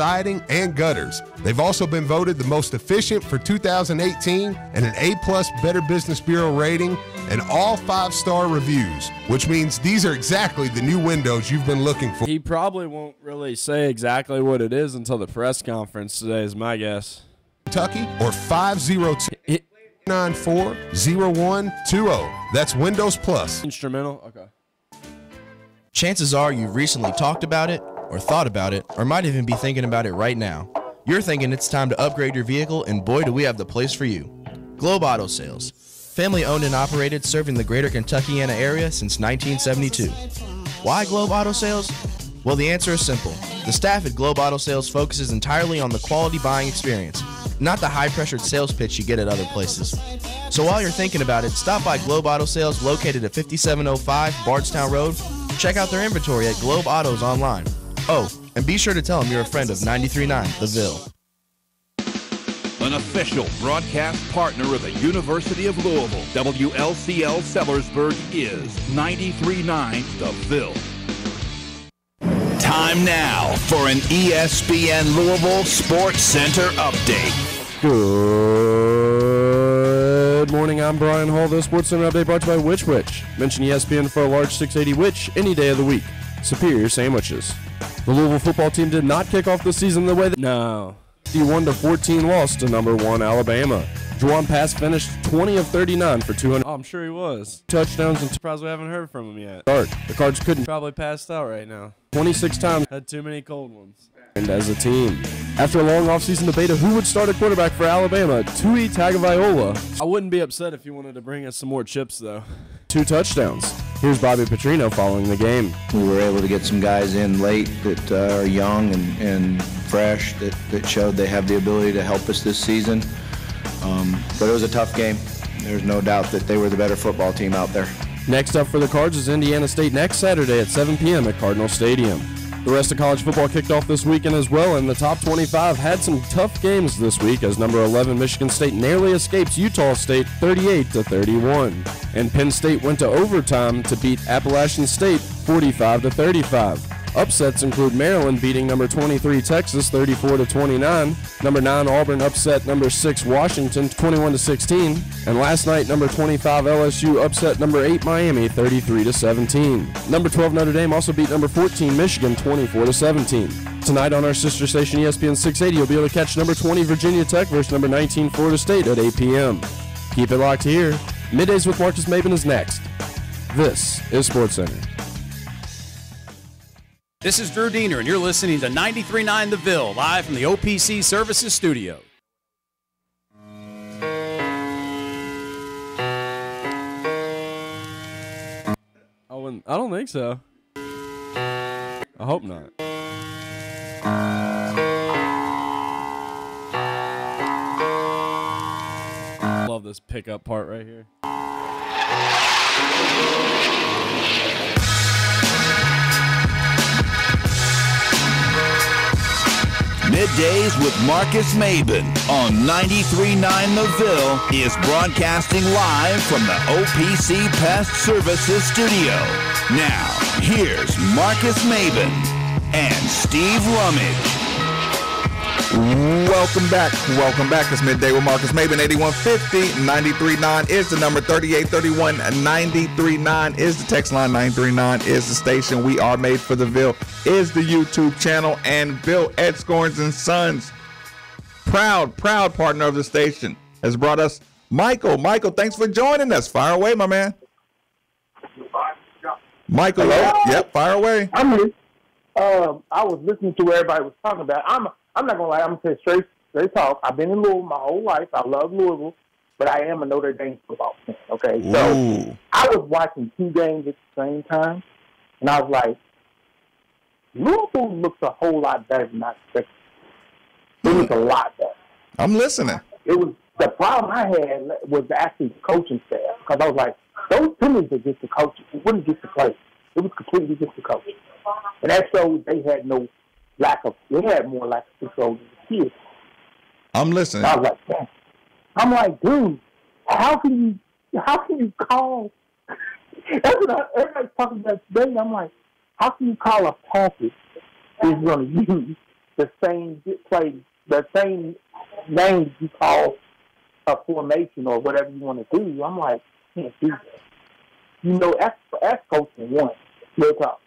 siding, and gutters. They've also been voted the most efficient for 2018 and an A+ Better Business Bureau rating and all 5-star reviews, which means these are exactly the new windows you've been looking for. He probably won't really say exactly what it is until the press conference today is my guess. Kentucky or 502-940120. That's Windows Plus. Instrumental? Okay. Chances are you've recently talked about it, or thought about it, or might even be thinking about it right now. You're thinking it's time to upgrade your vehicle, and boy, do we have the place for you. Globe Auto Sales. Family owned and operated, serving the greater Kentuckiana area since 1972. Why Globe Auto Sales? Well, the answer is simple. The staff at Globe Auto Sales focuses entirely on the quality buying experience, not the high-pressured sales pitch you get at other places. So while you're thinking about it, stop by Globe Auto Sales located at 5705 Bardstown Road. Check out their inventory at Globe Autos online. Oh, and be sure to tell them you're a friend of 93.9 The Ville. An official broadcast partner of the University of Louisville, WLCL Sellersburg is 93.9 The Ville. Time now for an ESPN Louisville Sports Center update. Good morning, I'm Brian Hall. The Sports Center update brought to you by Which Wich. Mention ESPN for a large 680 Which any day of the week. Superior sandwiches. The Louisville football team did not kick off the season the way that... No. 51-14 loss to number 1 Alabama. Juwan Pass finished 20 of 39 for 200. Oh, I'm sure he was. Touchdowns, and surprised we haven't heard from him yet. The Cards couldn't. Probably passed out right now. 26 times. Had too many cold ones. And as a team. After a long offseason debate of who would start a quarterback for Alabama, Tui Tagovailoa. I wouldn't be upset if you wanted to bring us some more chips, though. 2 touchdowns. Here's Bobby Petrino following the game. We were able to get some guys in late that are young and fresh that showed they have the ability to help us this season. But it was a tough game. There's no doubt that they were the better football team out there. Next up for the Cards is Indiana State next Saturday at 7 p.m. at Cardinal Stadium. The rest of college football kicked off this weekend as well, and the top 25 had some tough games this week as number 11 Michigan State narrowly escapes Utah State 38-31. And Penn State went to overtime to beat Appalachian State 45-35. Upsets include Maryland beating number 23 Texas 34-29, number 9 Auburn upset number 6 Washington 21-16, and last night number 25 LSU upset number 8 Miami 33-17. Number 12 Notre Dame also beat number 14 Michigan 24-17. Tonight on our sister station ESPN 680, you'll be able to catch number 20 Virginia Tech versus number 19 Florida State at 8 p.m. Keep it locked here. Middays with Marcus Maben is next. This is SportsCenter. This is Drew Diener, and you're listening to 93.9 The Ville, live from the OPC Services Studio. I don't think so. I hope not. Love this pickup part right here. Middays with Marcus Maben on 93.9 The Ville is broadcasting live from the OPC Pest Services Studio. Now, here's Marcus Maben and Steve Rummage. Welcome back. It's Midday with Marcus Maben, 8150. 93.9 is the number. 3831 93.9 is the text line. 939 is the station. We are made for the Ville is the YouTube channel. And Bill Edscorns and Sons, proud partner of the station, has brought us Michael. Michael, thanks for joining us. Fire away, my man. Michael, yep, fire away. I'm here. I was listening to what everybody was talking about. I'm not gonna lie. I'm gonna say straight talk. I've been in Louisville my whole life. I love Louisville, but I am a Notre Dame football fan. Okay, so I was watching 2 games at the same time, and I was like, Louisville looks a whole lot better than I expected. It was a lot better. I'm listening. It was the problem I had was actually the coaching staff, because I was like, those penalties are just the coaches. It wasn't just the players. It was completely just the coaches, and that showed they had no. They had more lack of control than the kids. I'm listening. I was like, damn. I'm like, dude, how can you call? That's what everybody's talking about today. I'm like, how can you call a package that you're going to use the same play, the same names you call a formation or whatever you want to do. I'm like, can't do that. You know, that's coaching one. Real talk.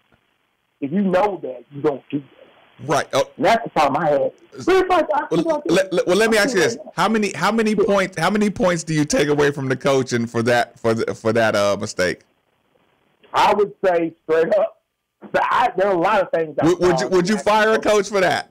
If you know that, you don't do that. Right. Oh. And that's the problem I had. Well, let me ask you this: how many points do you take away from the coaching for that mistake? I would say straight up. There are a lot of things. Would you fire a coach for that?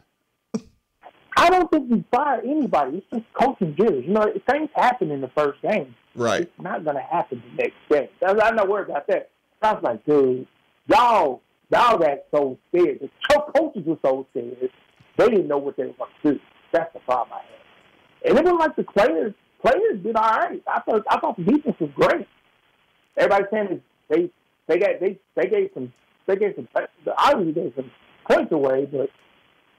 I don't think we fire anybody. It's just coaching jitters. You know, things happen in the first game. Right. It's not going to happen the next game. I'm not worried about that. I was like, dude, y'all got so scared. The coaches were so scared. They didn't know what they were going to do. That's the problem I had. And it was like the players did all right. I thought the defense was great. Everybody's saying they gave some obviously gave some points away, but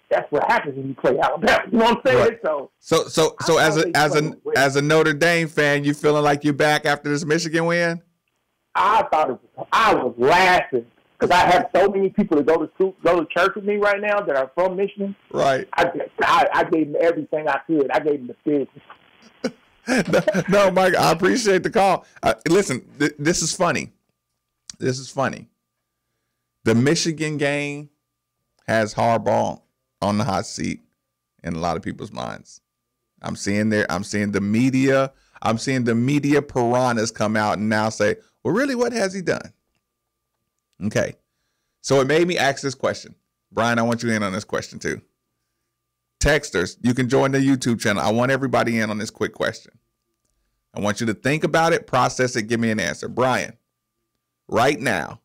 that's what happens when you play Alabama. You know what I'm saying? Right. So as a Notre Dame fan, you feeling like you're back after this Michigan win? I was laughing because I have so many people that go to church with me right now that are from Michigan. Right. I gave them everything I could. I gave them the business. No, Mike, I appreciate the call. Listen, this is funny. This is funny. The Michigan game has Harbaugh on the hot seat in a lot of people's minds. I'm seeing the media piranhas come out and now say, well, really, what has he done? Okay. So it made me ask this question. Brian, I want you in on this question too. Texters, you can join the YouTube channel. I want everybody in on this quick question. I want you to think about it, process it, give me an answer. Brian, right now,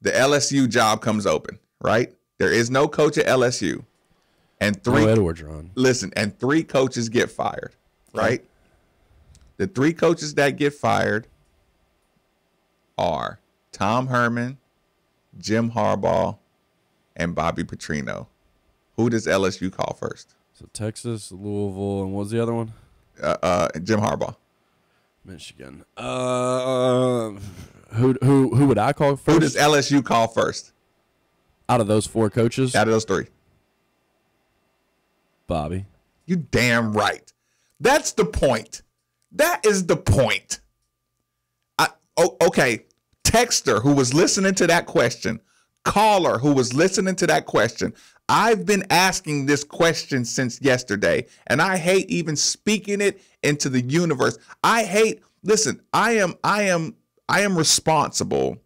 the LSU job comes open, right? There is no coach at LSU. And three coaches get fired, right? The three coaches that get fired are Tom Herman, Jim Harbaugh, and Bobby Petrino. Who does LSU call first? So Texas, Louisville, and what was the other one? Jim Harbaugh. Michigan. Who would I call first? Who does LSU call first? Out of those four coaches? Out of those three. Bobby. You damn right. That's the point. That is the point. Okay. Texter who was listening to that question. Caller who was listening to that question. I've been asking this question since yesterday, and I hate even speaking it into the universe. Listen, I am responsible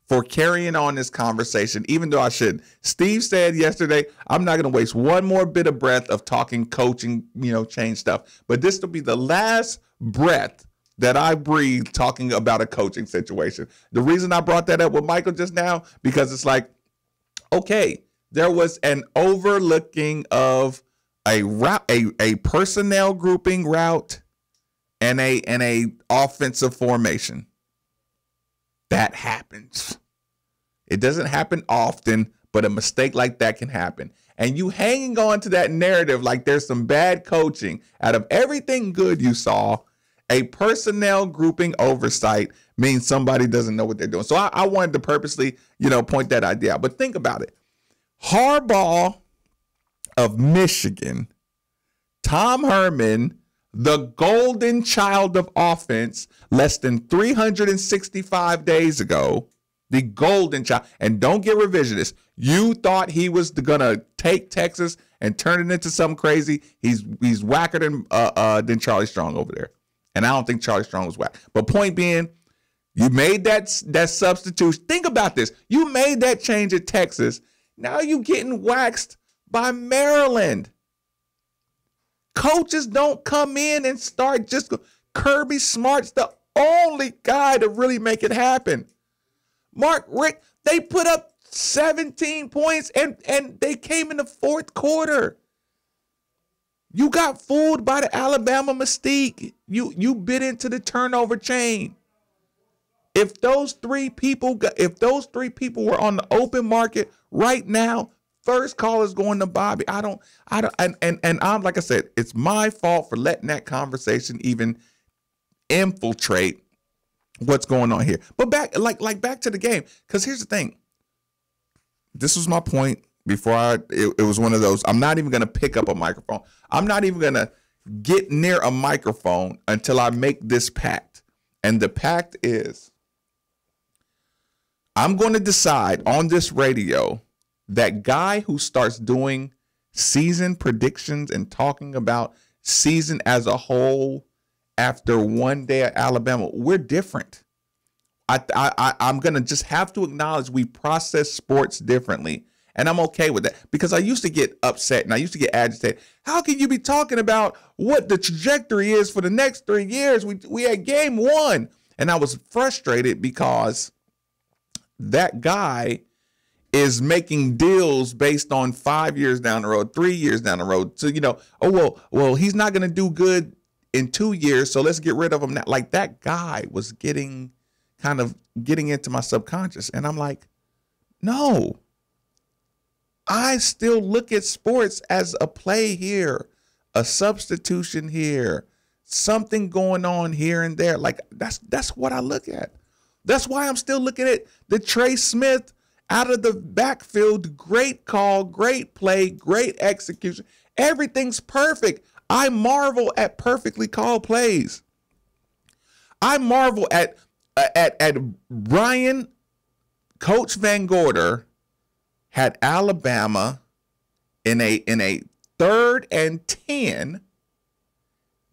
for carrying on this conversation, even though I shouldn't. Steve said yesterday, I'm not going to waste one more bit of breath of talking coaching, change stuff. But this will be the last breath that I breathe talking about a coaching situation. The reason I brought that up with Michael just now, because it's like, okay, there was an overlooking of a route, a personnel grouping route and a offensive formation. That happens. It doesn't happen often, but a mistake like that can happen. And you hanging on to that narrative like there's some bad coaching out of everything good you saw, a personnel grouping oversight means somebody doesn't know what they're doing. So I wanted to purposely, point that idea out. But think about it. Harbaugh of Michigan, Tom Herman, the golden child of offense, less than 365 days ago, the golden child. And don't get revisionist. You thought he was going to take Texas and turn it into something crazy. He's whacker than Charlie Strong over there. And I don't think Charlie Strong was whack. But point being, you made that substitution. Think about this. You made that change at Texas. Now you getting waxed by Maryland. Coaches don't come in and start just Kirby Smart's the only guy to really make it happen. Mark Richt, they put up 17 points and they came in the fourth quarter. You got fooled by the Alabama mystique. You bit into the turnover chain. If those three people were on the open market right now, first call is going to Bobby. And I'm like I said, it's my fault for letting that conversation even infiltrate what's going on here. But back to the game, because here's the thing. this was my point before it was one of those. I'm not even going to pick up a microphone. I'm not even going to get near a microphone until I make this pact. And the pact is I'm going to decide on this radio that guy who starts doing season predictions and talking about season as a whole after one day at Alabama, we're different. I'm going to just have to acknowledge we process sports differently. And I'm okay with that because I used to get upset and I used to get agitated. How can you be talking about what the trajectory is for the next 3 years? We had game one. And I was frustrated because that guy is making deals based on 5 years down the road, 3 years down the road. So, well, he's not going to do good in 2 years. So let's get rid of him now. Like that guy was getting into my subconscious. And I'm like, no. I still look at sports as a play here, a substitution here, something going on here and there. Like that's what I look at. That's why I'm still looking at the Trey Smith out of the backfield. Great call, great play, great execution. Everything's perfect. I marvel at perfectly called plays. I marvel at Brian, Coach Van Gorder had Alabama in a 3rd and 10.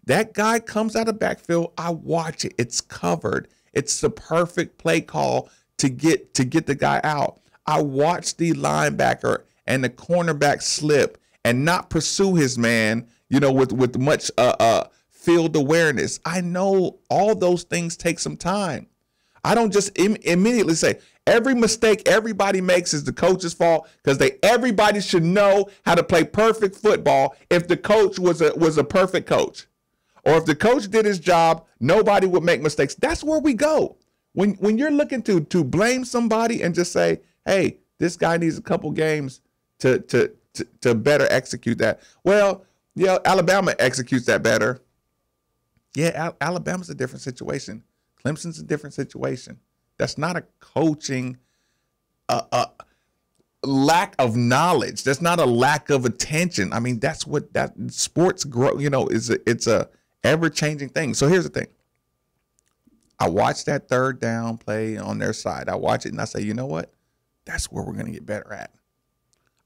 That guy comes out of backfield. I watch it. It's covered. It's the perfect play call to get the guy out. I watch the linebacker and the cornerback slip and not pursue his man, with much field awareness. I know all those things take some time. I don't just immediately say every mistake everybody makes is the coach's fault because everybody should know how to play perfect football if the coach was a perfect coach. Or if the coach did his job, nobody would make mistakes. That's where we go. When you're looking to blame somebody and just say, hey, this guy needs a couple games to better execute that. Well, yeah, Alabama executes that better. Yeah, Alabama's a different situation. Clemson's a different situation. That's not a coaching lack of knowledge. That's not a lack of attention. I mean, that's what that sports grow. It's a ever-changing thing. So here's the thing. I watch that 3rd down play on their side. I watch it and I say, you know what? That's where we're going to get better at.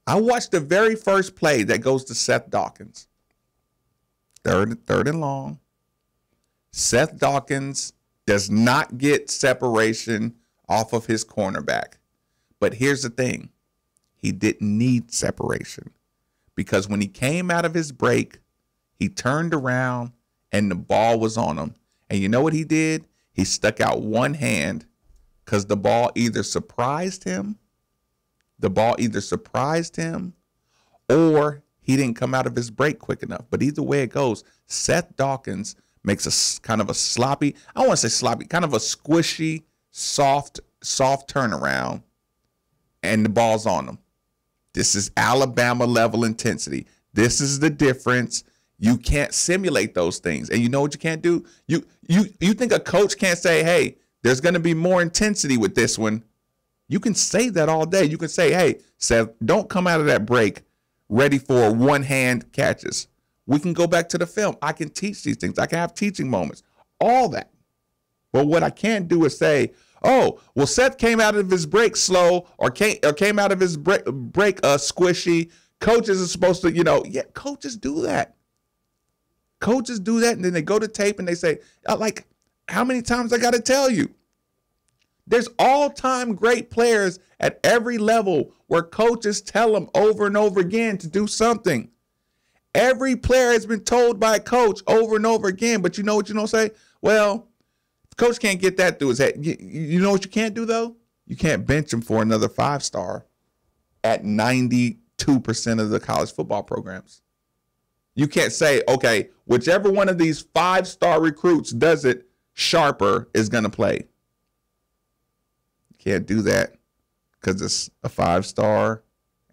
I watched the very first play that goes to Seth Dawkins. Third and long. Seth Dawkins does not get separation off of his cornerback. But here's the thing. He didn't need separation because when he came out of his break, he turned around and the ball was on him. And you know what he did? He stuck out one hand because the ball either surprised him or he didn't come out of his break quick enough. But either way it goes, Seth Dawkins makes a kind of a sloppy, I don't want to say sloppy, kind of a squishy, soft turnaround, and the ball's on him. This is Alabama level intensity. This is the difference. You can't simulate those things. And you know what you can't do? You think a coach can't say, hey, there's going to be more intensity with this one. You can say that all day. You can say, hey, Seth, don't come out of that break ready for one-hand catches. We can go back to the film. I can teach these things. I can have teaching moments. All that. But what I can't do is say, oh, well, Seth came out of his break slow or came out of his break squishy. Coaches are supposed to, coaches do that. Coaches do that, and then they go to tape and they say, like, how many times I got to tell you? There's all-time great players at every level where coaches tell them over and over again to do something. Every player has been told by a coach over and over again, but you know what you don't say? Well, if coach can't get that through his head. You know what you can't do, though? You can't bench him for another 5-star at 92% of the college football programs. You can't say, okay, whichever one of these 5-star recruits does it, Sharper is going to play. You can't do that because it's a 5-star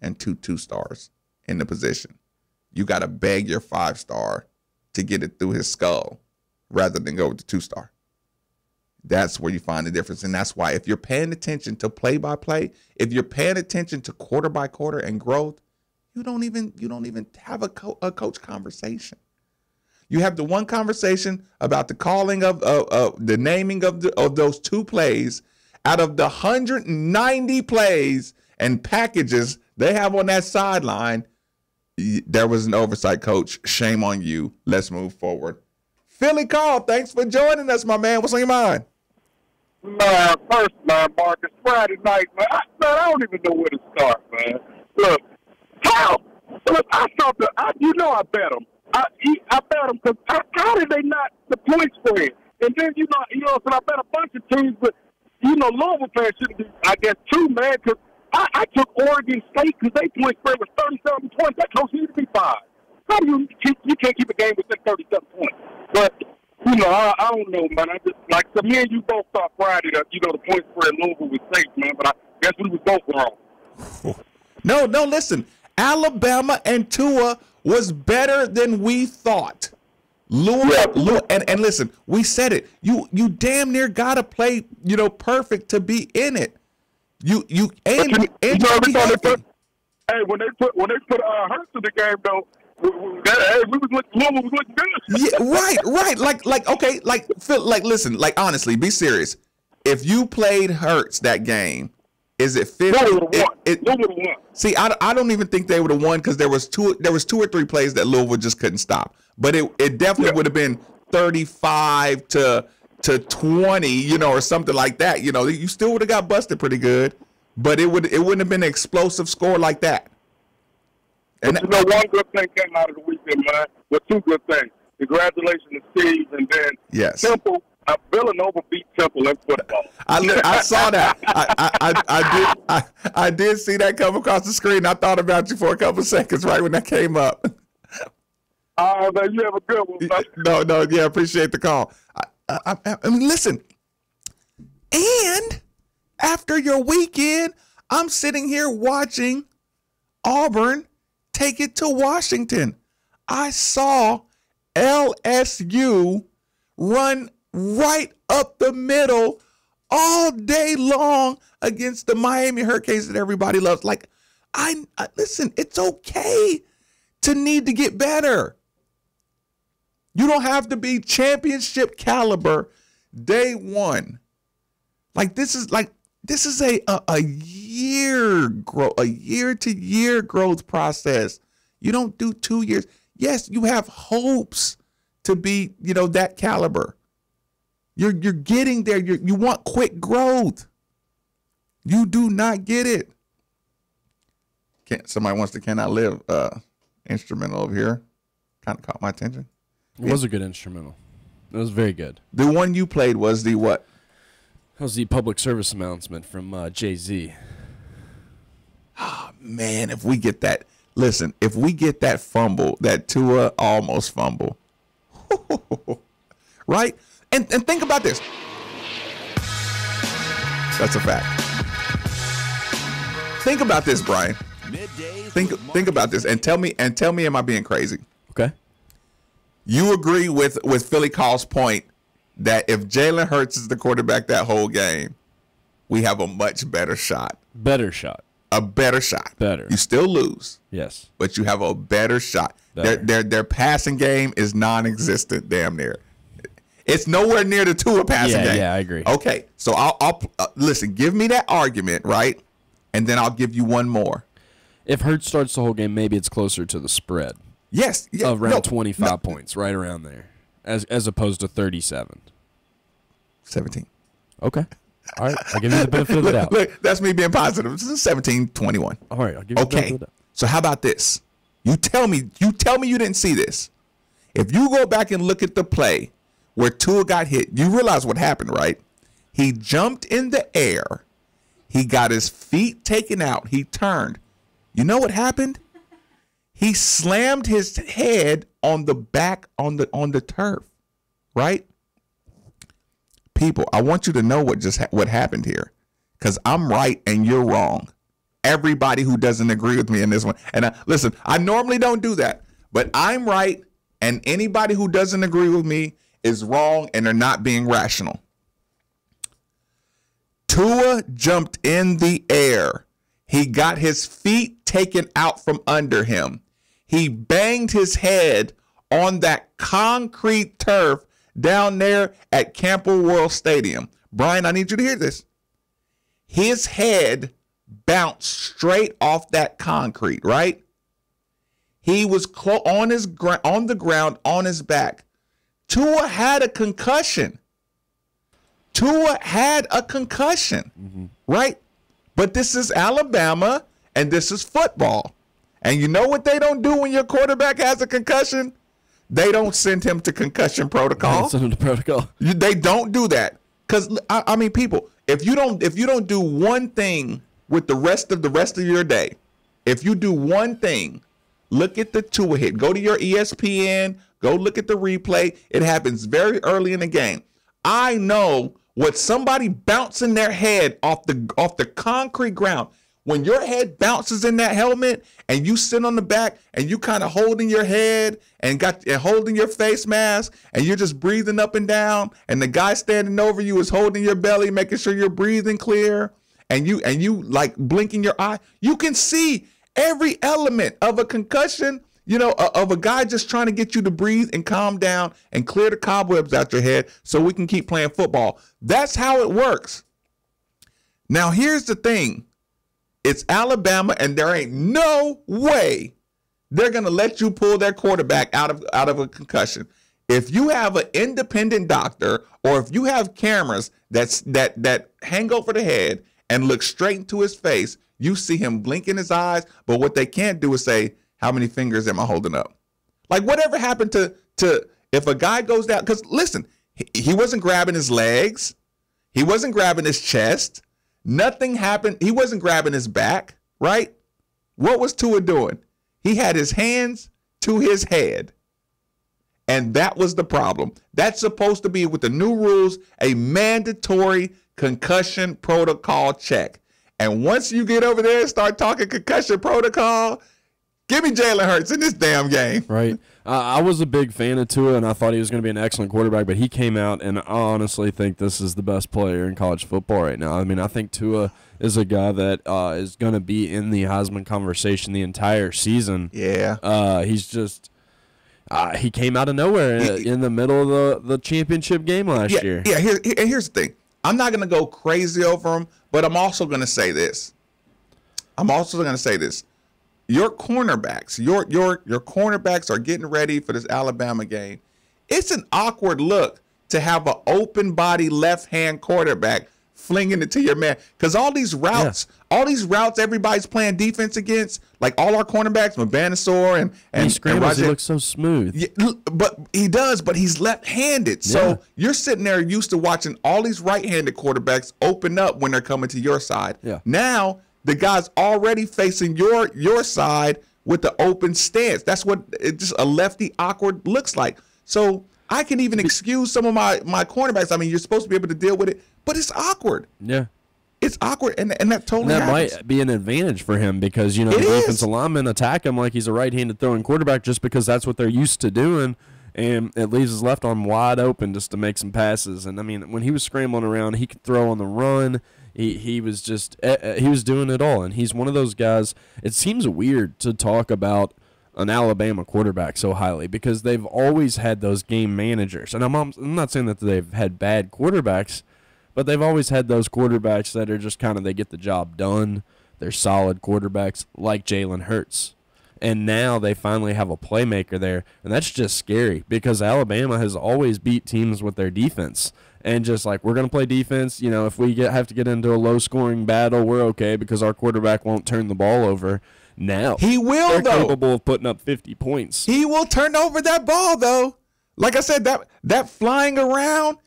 and 2 2-stars in the position. You got to beg your 5-star to get it through his skull rather than go with the 2-star. That's where you find the difference. And that's why if you're paying attention to play-by-play, if you're paying attention to quarter-by-quarter and growth, you don't even have a coach conversation. You have the one conversation about the calling of the naming of those 2 plays out of the 190 plays and packages they have on that sideline. There was an oversight, coach. Shame on you. Let's move forward. Philly Call, thanks for joining us, my man. What's on your mind? Man, first, man, Marcus, Friday night, man, I don't even know where to start, man. Look, I bet them. I bet them because how did they not the point spread? And then, so I bet a bunch of teams, but, Louisville fans shouldn't be, I guess, too, man, because I took Oregon State because they point spread was 37 points. That coach needs to be fired. How do you can't keep a game within 37 points? But, I don't know, man. I just, so me and you both thought Friday that, the point spread Louisville was safe, man, but I guess we was both wrong. No, listen. Alabama and Tua was better than we thought. Louisville, and listen, we said it. You damn near gotta play, perfect to be in it. You aim to be healthy. When they put Hurts in the game though, we was looking good. Yeah, right. Phil, listen, honestly, be serious. If you played Hurts that game, is it 50? See, I don't even think they would have won because there was 2 or 3 plays that Louisville just couldn't stop. But it definitely would have been 35 to 20, or something like that. You still would have got busted pretty good, but it wouldn't have been an explosive score like that. And one good thing came out of the weekend, man. Well, 2 good things. Congratulations to Steve, and then Temple. Villanova beat Temple in football. I saw that. I did see that come across the screen. I thought about you for a couple seconds right when that came up. Man, you have a good one. No, yeah, appreciate the call. I mean, listen. And after your weekend, I'm sitting here watching Auburn take it to Washington. I saw LSU run right up the middle all day long against the Miami Hurricanes that everybody loves. Listen, it's okay to need to get better. You don't have to be championship caliber day one. This is a year to year growth process. You don't do 2 years. Yes, you have hopes to be, that caliber. You're getting there. You want quick growth. You do not get it. Somebody wants to Cannot Live instrumental over here. Kind of caught my attention. It was a good instrumental. It was very good. The one you played was the what? That was the public service announcement from Jay-Z. Oh, man, if we get that fumble, that Tua almost fumble, right? And think about this. That's a fact. Think about this, Brian. Think about this, and tell me, am I being crazy? Okay. You agree with Philly Call's point that if Jalen Hurts is the quarterback that whole game, we have a much better shot. Better shot. A better shot. Better. You still lose. Yes. But you have a better shot. Their passing game is non-existent, damn near. It's nowhere near the Tua passing game. Yeah, I agree. Okay, so I'll listen. Give me that argument, right? And then I'll give you one more. If Hurts starts the whole game, maybe it's closer to the spread. Yes. Yeah, around 25 points, right around there, as opposed to 37. 17. Okay. All right, I'll give you the benefit of the doubt. Look, that's me being positive. This is 17-21. All right, I'll give you the benefit of the doubt. So how about this? You tell me you didn't see this. If you go back and look at the play where Tua got hit, you realize what happened, right? He jumped in the air. He got his feet taken out. He turned. You know what happened? He slammed his head on the back on the turf, right? People, I want you to know what happened here, because I'm right and you're wrong. Everybody who doesn't agree with me in this one, and listen, I normally don't do that, but I'm right, and anybody who doesn't agree with me is wrong, and they're not being rational. Tua jumped in the air. He got his feet taken out from under him. He banged his head on that concrete turf down there at Campbell World Stadium. Brian, I need you to hear this. His head bounced straight off that concrete, right? He was on the ground on his back. Tua had a concussion. Right? But this is Alabama, and this is football. And you know what they don't do when your quarterback has a concussion? They don't send him to concussion protocol. They don't do that. Because, I mean, people, if you don't do one thing with the rest of your day, if you do one thing, look at the Tua hit. Go to your ESPN. Go look at the replay. It happens very early in the game. I know what somebody bouncing their head off the concrete ground. When your head bounces in that helmet and you sit on the back and you kind of holding your head and holding your face mask and you're just breathing up and down, and the guy standing over you is holding your belly, making sure you're breathing clear, and you like blinking your eye, you can see every element of a concussion, of a guy just trying to get you to breathe and calm down and clear the cobwebs out your head so we can keep playing football. That's how it works. Now, here's the thing. It's Alabama, and there ain't no way they're going to let you pull their quarterback out of a concussion. If you have an independent doctor, or if you have cameras that hang over the head and look straight into his face, you see him blinking his eyes, but what they can't do is say, how many fingers am I holding up? Like, whatever happened to if a guy goes down, because listen, he wasn't grabbing his legs. He wasn't grabbing his chest. Nothing happened. He wasn't grabbing his back, right? What was Tua doing? He had his hands to his head. And that was the problem. That's supposed to be, with the new rules, a mandatory concussion protocol check. And once you get over there and start talking concussion protocol, give me Jalen Hurts in this damn game. Right. I was a big fan of Tua, and I thought he was going to be an excellent quarterback, but he came out, and I honestly think this is the best player in college football right now. I mean, I think Tua is a guy that is going to be in the Heisman conversation the entire season. Yeah. He's just he came out of nowhere in the middle of the championship game last year. Yeah, here's the thing. I'm not going to go crazy over him, but I'm also going to say this. Your cornerbacks, your cornerbacks are getting ready for this Alabama game. It's an awkward look to have an open body left hand quarterback flinging it to your man, because all these routes everybody's playing defense against, like all our cornerbacks, Mabanasaur and he scrambles, he looks so smooth. Yeah, but he's left-handed. So you're sitting there used to watching all these right-handed quarterbacks open up when they're coming to your side. Yeah. Now the guy's already facing your side with the open stance. That's what just a lefty awkward looks like. So I can even excuse some of my cornerbacks. I mean, you're supposed to be able to deal with it, but it's awkward. Yeah. It's awkward, and that totally happens. Might be an advantage for him because, the defensive linemen attack him like he's a right-handed throwing quarterback just because that's what they're used to doing, and it leaves his left arm wide open just to make some passes. And, I mean, when he was scrambling around, he could throw on the run. He was just he was doing it all, and he's one of those guys. It seems weird to talk about an Alabama quarterback so highly because they've always had those game managers. And I'm not saying that they've had bad quarterbacks, but they've always had those quarterbacks that are just kind of, they get the job done. They're solid quarterbacks like Jalen Hurts. And now they finally have a playmaker there, and that's just scary because Alabama has always beat teams with their defense. And just like, we're going to play defense, if we have to get into a low-scoring battle, we're okay because our quarterback won't turn the ball over. Now he will, they're capable of putting up 50 points. He will turn over that ball, though. Like I said, that flying around,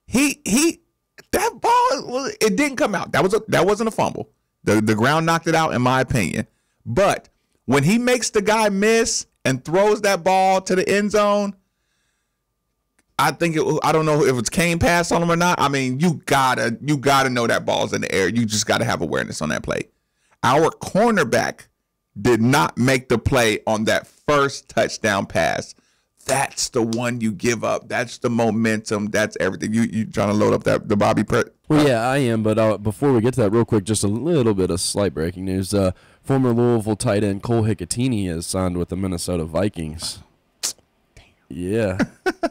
that ball, it didn't come out. That wasn't a fumble. The ground knocked it out, in my opinion. But when he makes the guy miss and throws that ball to the end zone, I don't know if it's Kane pass on him or not. I mean, you gotta know that ball's in the air. You just gotta have awareness on that play. Our cornerback did not make the play on that first touchdown pass. That's the one you give up. That's the momentum. That's everything. You trying to load up the Bobby Well, yeah, I am. But before we get to that, real quick, just a little bit of slight breaking news. Former Louisville tight end Cole Hicatini has signed with the Minnesota Vikings. Yeah.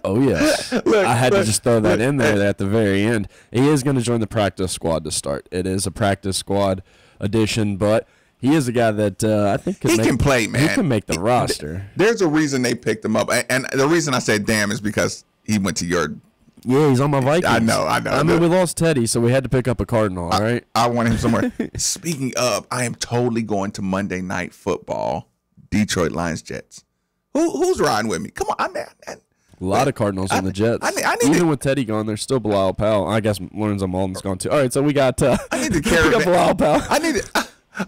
Oh, yeah. I had to just throw that in there at the very end. He is going to join the practice squad to start. It is a practice squad addition, but he is a guy that I think can play, man. He can make the roster. There's a reason they picked him up. And the reason I said damn is because he went to your – Yeah, he's on my Vikings. I know. I mean, we lost Teddy, so we had to pick up a Cardinal, all right? I want him somewhere. Speaking of, I am totally going to Monday Night Football, Detroit Lions Jets. Who's riding with me? Come on, man. A lot of Cardinals on the Jets. Even with Teddy gone, there's still Bilal Powell. I guess Lorenzo Malden's gone too. All right, so we got I need to caravan. Bilal Powell.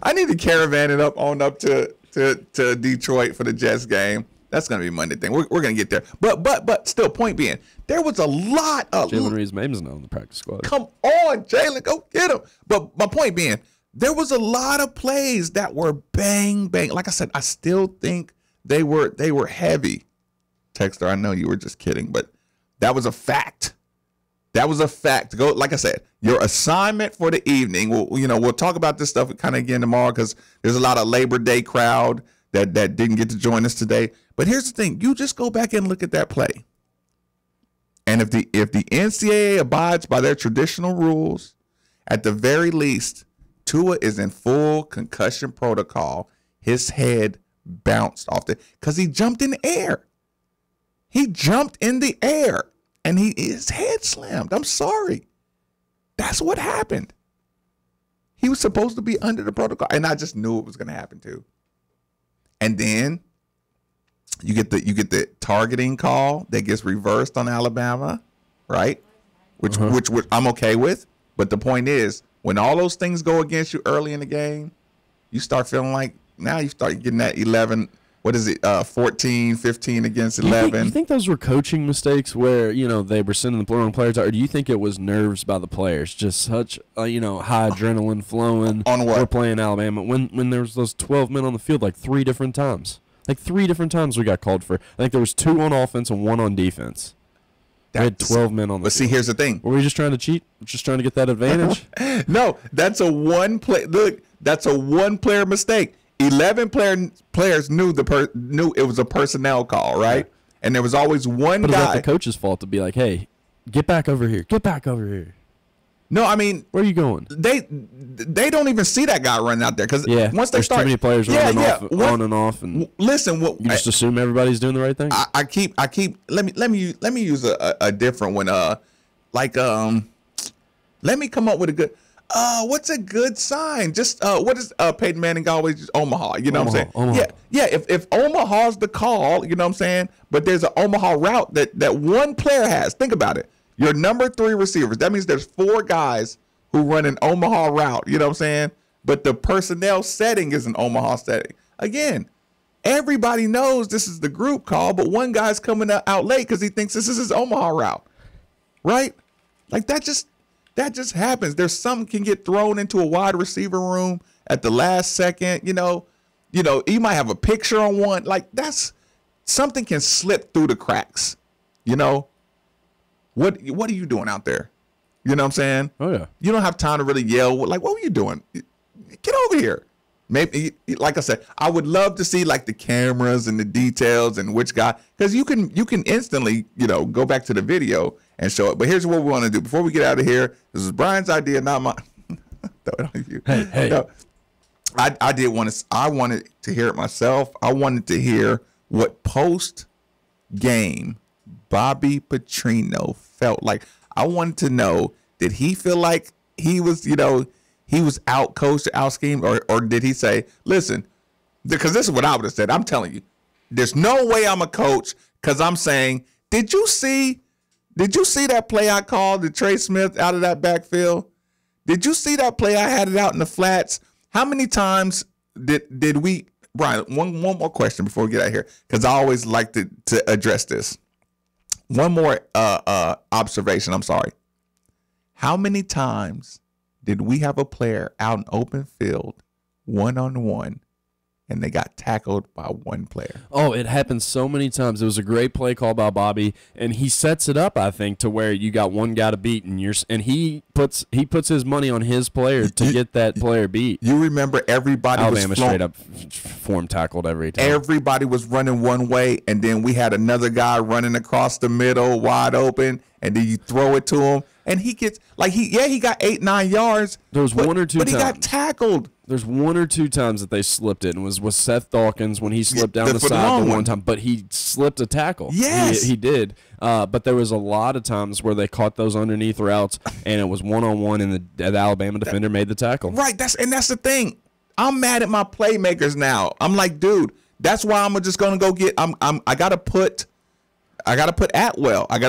I need to caravan it up to Detroit for the Jets game. That's gonna be a Monday thing. We're gonna get there. But still, point being, there was a lot of Jalen Reeves-Maben's now on the practice squad. Come on, Jalen, go get him. But my point being, there was a lot of plays that were bang bang. Like I said, I still think they were heavy. Texter, I know you were just kidding, but that was a fact. That was a fact. Go, like I said, your assignment for the evening. We'll talk about this stuff kind of again tomorrow because there's a lot of Labor Day crowd that didn't get to join us today. But here's the thing: you just go back and look at that play, and if the NCAA abides by their traditional rules, at the very least, Tua is in full concussion protocol. His head bounced off because he jumped in the air. He jumped in the air and his head slammed. I'm sorry. That's what happened. He was supposed to be under the protocol, and I just knew it was going to happen too. And then you get the targeting call that gets reversed on Alabama, right? Which I'm okay with. But the point is, when all those things go against you early in the game, you start feeling like now you start getting that 11. What is it? 14, 15 against 11. You think those were coaching mistakes where, they were sending the wrong players out, or do you think it was nerves by the players? Just such, high adrenaline flowing. On what? We're playing Alabama. When there was those 12 men on the field, like 3 different times. Like 3 different times we got called for. I think there was 2 on offense and 1 on defense. We had 12 men on the field. But see, here's the thing. Were we just trying to cheat? Just trying to get that advantage? No, that's a one-play. Look, that's a one-player mistake. 11 players knew it was a personnel call, right? Yeah. And there was always one guy. But it's not the coach's fault to be like, hey, get back over here. Get back over here. No, I mean, where are you going? They don't even see that guy running out there because once they start, too many players running off, on and off, and listen, you just assume everybody's doing the right thing. I keep. Let me use a different one. Let me come up with a good. What's a good sign? Just what is Peyton Manning always just Omaha? You know what I'm saying? Omaha. Yeah. If Omaha's the call, you know what I'm saying. But there's an Omaha route that one player has. Think about it. Your number 3 receivers. That means there's 4 guys who run an Omaha route. You know what I'm saying? But the personnel setting is an Omaha setting. Again, everybody knows this is the group call, but one guy's coming out late because he thinks this is his Omaha route, right? Like that just happens. There's something can get thrown into a wide receiver room at the last second. You might have a picture on one. Like that's something can slip through the cracks. What are you doing out there? You know what I'm saying? Oh yeah. You don't have time to really yell. Like, what were you doing? Get over here. Maybe, like I said, I would love to see like the cameras and the details and which guy, because you can instantly go back to the video and show it. But here's what we want to do before we get out of here. This is Brian's idea, not mine. Hey. No, I wanted to hear it myself. I wanted to hear what post game Bobby Petrino felt like. I wanted to know, did he feel like he was, he was out coached, out schemed, or did he say, listen, because this is what I would have said. I'm telling you, there's no way I'm a coach because I'm saying, did you see that play I called to Trey Smith out of that backfield? Did you see that play I had it out in the flats? How many times did we, Brian, one more question before we get out of here, because I always like to address this. One more observation. I'm sorry. How many times did we have a player out in open field, one-on-one, and they got tackled by one player. Oh, it happened so many times. It was a great play call by Bobby, and he sets it up, I think, to where you got one guy to beat, and he puts his money on his player to get that player beat. You remember everybody Alabama was straight up form tackled every time. Everybody was running one way, and then we had another guy running across the middle, wide open, and then you throw it to him, and he gets he got 8-9 yards. There was one or two but times. He got tackled. There's one or two times that they slipped it, and was Seth Dawkins when he slipped down the for the side long the one one. time, but he slipped a tackle. Yes. He did. But there was a lot of times where they caught those underneath routes, and it was one-on-one, and the Alabama defender made the tackle. Right. That's the thing. I'm mad at my playmakers now. I'm like, dude, that's why I'm just gonna go get. I gotta put Atwell. I got